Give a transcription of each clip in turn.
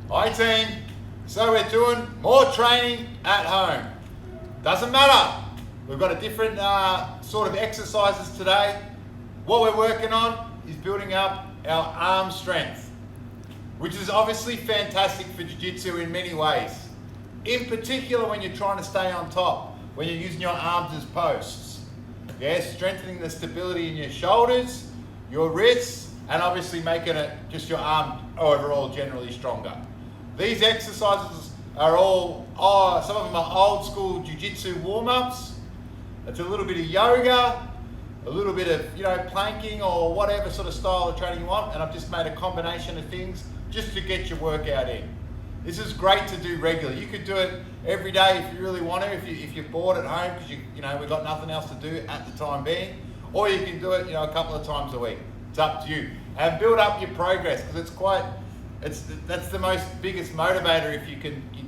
Hi team, so we're doing more training at home. Doesn't matter, we've got a different sort of exercises today. What we're working on is building up our arm strength, which is obviously fantastic for jiu-jitsu in many ways. In particular when you're trying to stay on top, when you're using your arms as posts. Yeah, strengthening the stability in your shoulders, your wrists, and obviously making it just your arm overall generally stronger. These exercises are some of them are old school jiu-jitsu warm-ups. It's a little bit of yoga, a little bit of planking or whatever sort of style of training you want, and I've just made a combination of things just to get your workout in. This is great to do regularly. You could do it every day if you really want to, if you're bored at home because we've got nothing else to do at the time being, or you can do it a couple of times a week. It's up to you, and build up your progress because that's the biggest motivator. If you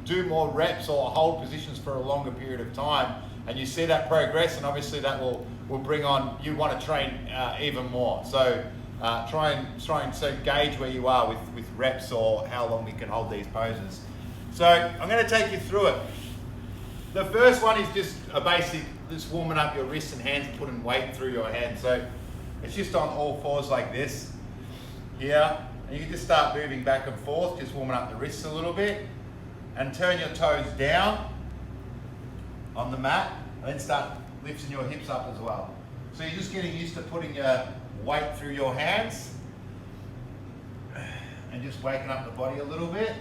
do more reps or hold positions for a longer period of time, and you see that progress, and obviously that will bring on, you want to train even more. So try and gauge where you are with reps or how long you can hold these poses. So I'm going to take you through it. The first one is just a basic, just warming up your wrists and hands, putting weight through your hands. So it's just on all fours like this here. And you can just start moving back and forth, just warming up the wrists a little bit, and turn your toes down on the mat, and then start lifting your hips up as well. So you're just getting used to putting your weight through your hands and just waking up the body a little bit.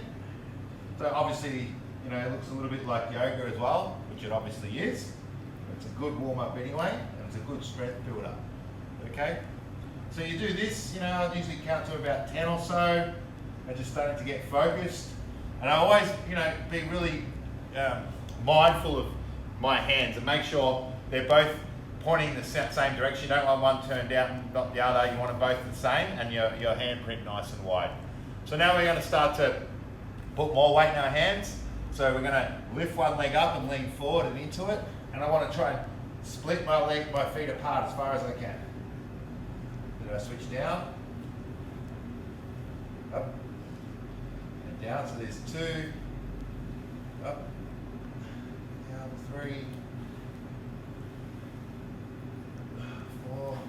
So obviously, it looks a little bit like yoga as well, which it obviously is. It's a good warm up anyway, and it's a good strength builder. Okay? So you do this, I usually count to about 10 or so, and just starting to get focused. And I always, be really mindful of my hands and make sure they're both pointing the same direction. You don't want one turned out and not the other. You want them both the same, and your handprint nice and wide. So now we're going to start to put more weight in our hands. So we're going to lift one leg up and lean forward and into it. And I want to try and split my feet apart as far as I can. Then I switch down, up, and down. So there's 2, up, down, 3, 4,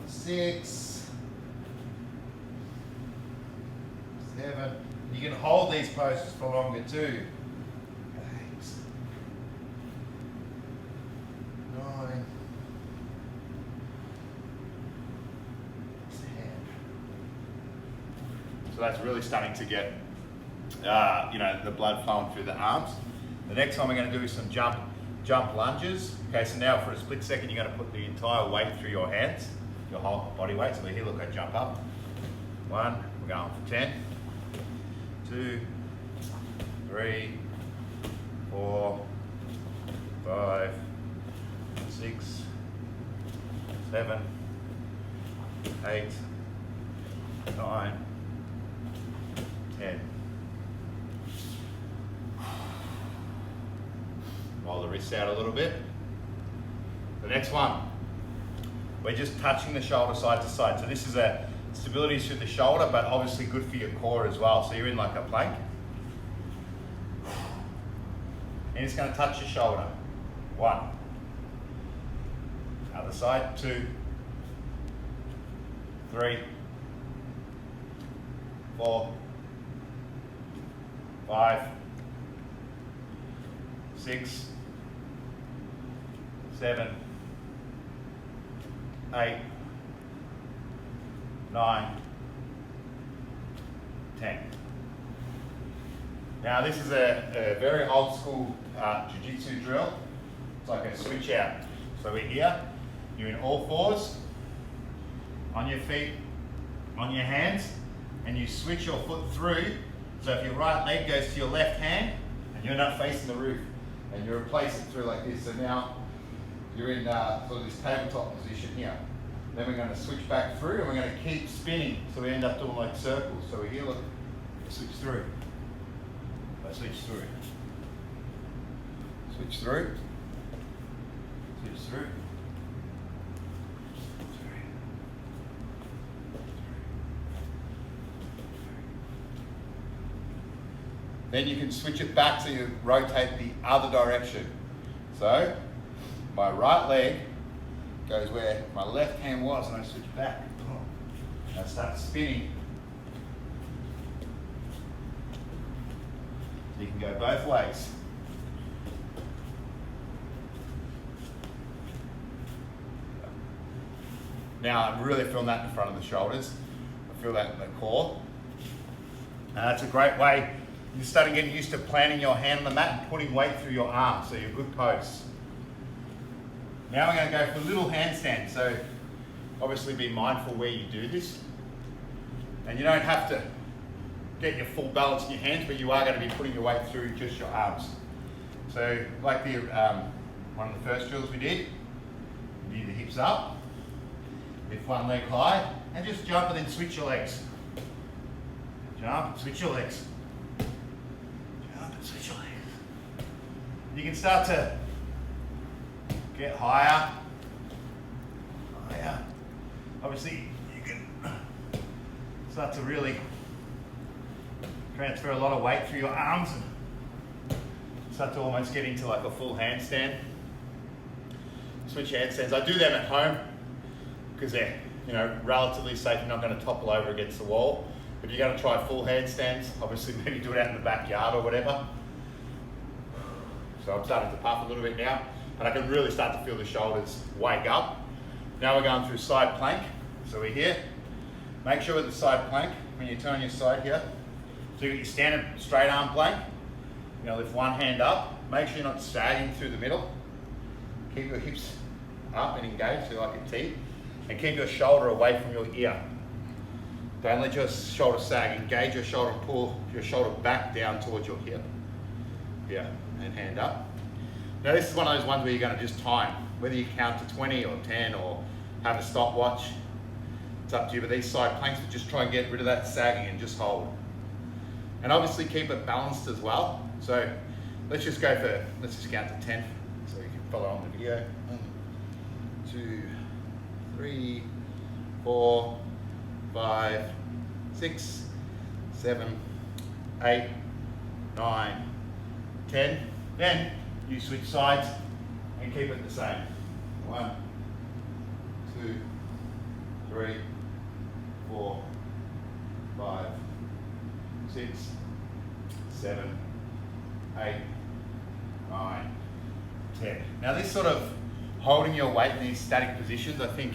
6, 7. You can hold these poses for longer too. 8, 9, 10. So that's really starting to get the blood flowing through the arms. The next one we're going to do is some jump lunges. Okay, so now for a split second you're going to put the entire weight through your hands, your whole body weight. So we're here, look, I jump up. 1, we're going for 10. 2, 3, 4, 5, 6, 7, 8, 9, 10. Roll the wrists out a little bit. The next one, we're just touching the shoulder side to side. So this is a stability through the shoulder, but obviously good for your core as well. So you're in like a plank. And it's going to touch your shoulder. 1. Other side. 2, 3, 4, 5, 6, 7, 8, 9, 10. Now this is a very old school jiu-jitsu drill. It's like a switch out. So we're here, you're in all fours, on your feet, on your hands, and you switch your foot through. So if your right leg goes to your left hand, and you're not facing the roof, and you replace it through like this. So now you're in sort of this tabletop position here. Then we're going to switch back through, and we're going to keep spinning. So we end up doing like circles. So we're here, look, switch through. Switch through. Switch through. Switch through. Then you can switch it back so you rotate the other direction. So my right leg goes where my left hand was and I switch back. And I start spinning. So you can go both ways. Now I'm really feeling that in the front of the shoulders. I feel that in the core. And that's a great way. You're starting getting used to planting your hand on the mat and putting weight through your arms, so you're good posts. Now we're going to go for a little handstand. So obviously be mindful where you do this. And you don't have to get your full balance in your hands, but you are going to be putting your weight through just your arms. So like the one of the first drills we did, you need the hips up, lift one leg high, and just jump and then switch your legs. Jump, switch your legs. Jump and switch your legs. You can start to get higher. Higher. Obviously, you can start to really transfer a lot of weight through your arms and start to almost get into like a full handstand. Switch handstands. I do them at home because they're, relatively safe. You're not going to topple over against the wall. If you're going to try full handstands, obviously maybe do it out in the backyard or whatever. So I'm starting to puff a little bit now, and I can really start to feel the shoulders wake up. Now we're going through side plank. So we're here. Make sure with the side plank, when you turn your side here, so you got your standard straight arm plank. Lift one hand up. Make sure you're not sagging through the middle. Keep your hips up and engaged, so like a T, and keep your shoulder away from your ear. Don't let your shoulder sag. Engage your shoulder and pull your shoulder back down towards your hip. Yeah, and hand up. Now this is one of those ones where you're going to just time, whether you count to 20 or 10 or have a stopwatch. It's up to you, but these side planks will just try and get rid of that sagging and just hold. And obviously keep it balanced as well. So let's just count to 10 so you can follow on the video. 1, 2, 3, 4, 5, 6, 7, 8, 9, 10. Then you switch sides and keep it the same. 1, 2, 3, 4, 5, 6, 7, 8, 9, 10. Now this sort of holding your weight in these static positions, I think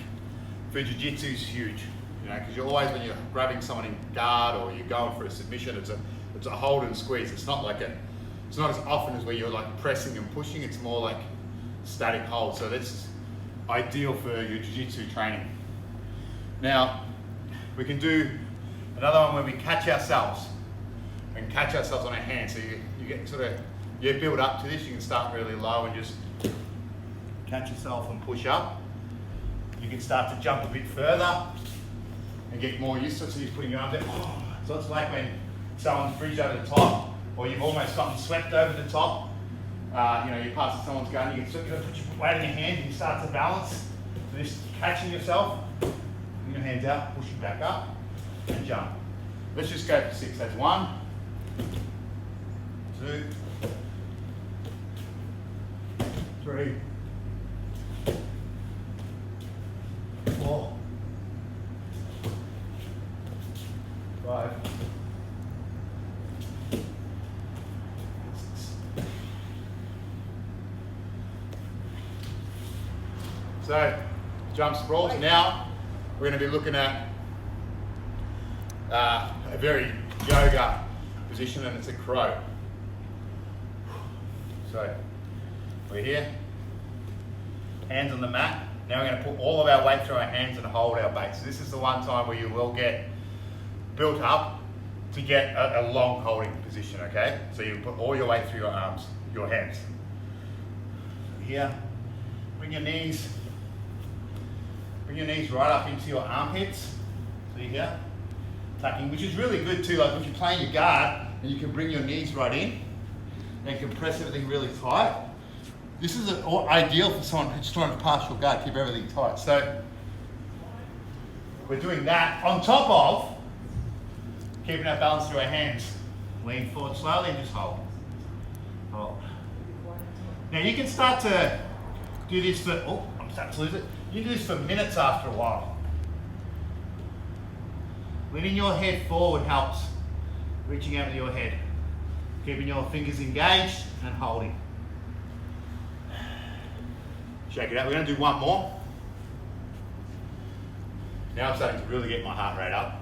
for jiu-jitsu is huge. Because you're always, when you're grabbing someone in guard or you're going for a submission, it's a hold and squeeze. It's not as often as where you're like pressing and pushing. It's more like static hold. So that's ideal for your jiu-jitsu training. Now we can do another one where we catch ourselves and catch ourselves on our hands. So you get you build up to this. You can start really low and just catch yourself and push up. You can start to jump a bit further and get more used to it, so you're putting your arms out. So it's like when someone's bridged over the top, or you've almost gotten swept over the top. You're passing someone's gun, you can put your weight in your hand, and you start to balance. So just catching yourself, putting your hands out, pushing back up, and jump. Let's just go for 6. That's 1, 2, 3, 4, 5, 6. So, jump sprawls. Now, we're going to be looking at a very yoga position, and it's a crow. So, we're here, hands on the mat. Now we're going to put all of our weight through our hands and hold our base. So this is the one time where you will get built up to get a long holding position, okay? So you put all your weight through your arms, your hands. Here, bring your knees right up into your armpits. See here? Tucking, which is really good too, like if you're playing your guard, and you can bring your knees right in and compress everything really tight. This is ideal for someone who's trying to pass your guard, keep everything tight. So we're doing that on top of keeping our balance through our hands. Lean forward slowly and just hold. Hold. Now you can start to do this for, oh, I'm starting to lose it. You can do this for minutes after a while. Leaning your head forward helps. Reaching out with your head. Keeping your fingers engaged and holding. Shake it out. We're going to do one more. Now I'm starting to really get my heart rate up.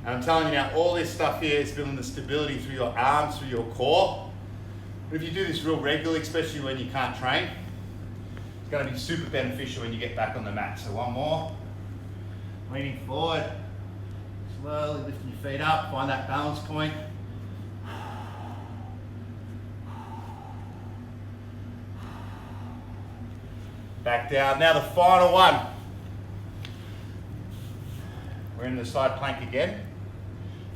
And I'm telling you now, all this stuff here is building the stability through your arms, through your core. But if you do this real regularly, especially when you can't train, it's going to be super beneficial when you get back on the mat. So one more. Leaning forward. Slowly lifting your feet up. Find that balance point. Back down. Now the final one. We're in the side plank again.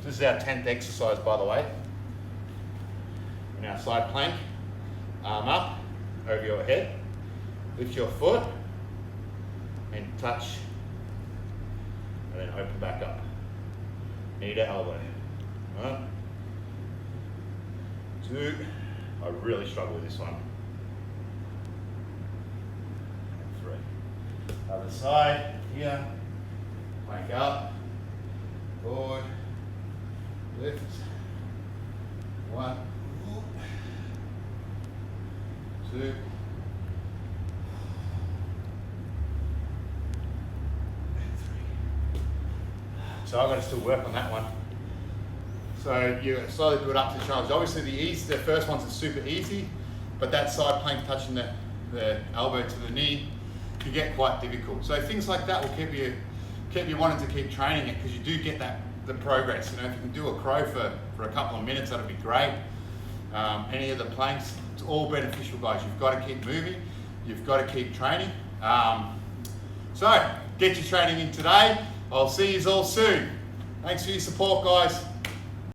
This is our 10th exercise, by the way. In our side plank, arm up over your head, lift your foot and touch, and then open back up. Knee to elbow. 1, 2. I really struggle with this one. 3. Other side, here, plank up, forward, lift, 1, 2, so I've got to still work on that one. So you slowly build up to the challenge. Obviously the first one's super easy, but that side plank touching the elbow to the knee can get quite difficult. So things like that will keep you wanting to keep training it, because you do get the progress. You know, if you can do a crow for a couple of minutes, that'd be great. Any of the planks, it's all beneficial, guys. You've got to keep moving. You've got to keep training. So get your training in today. I'll see you all soon. Thanks for your support, guys.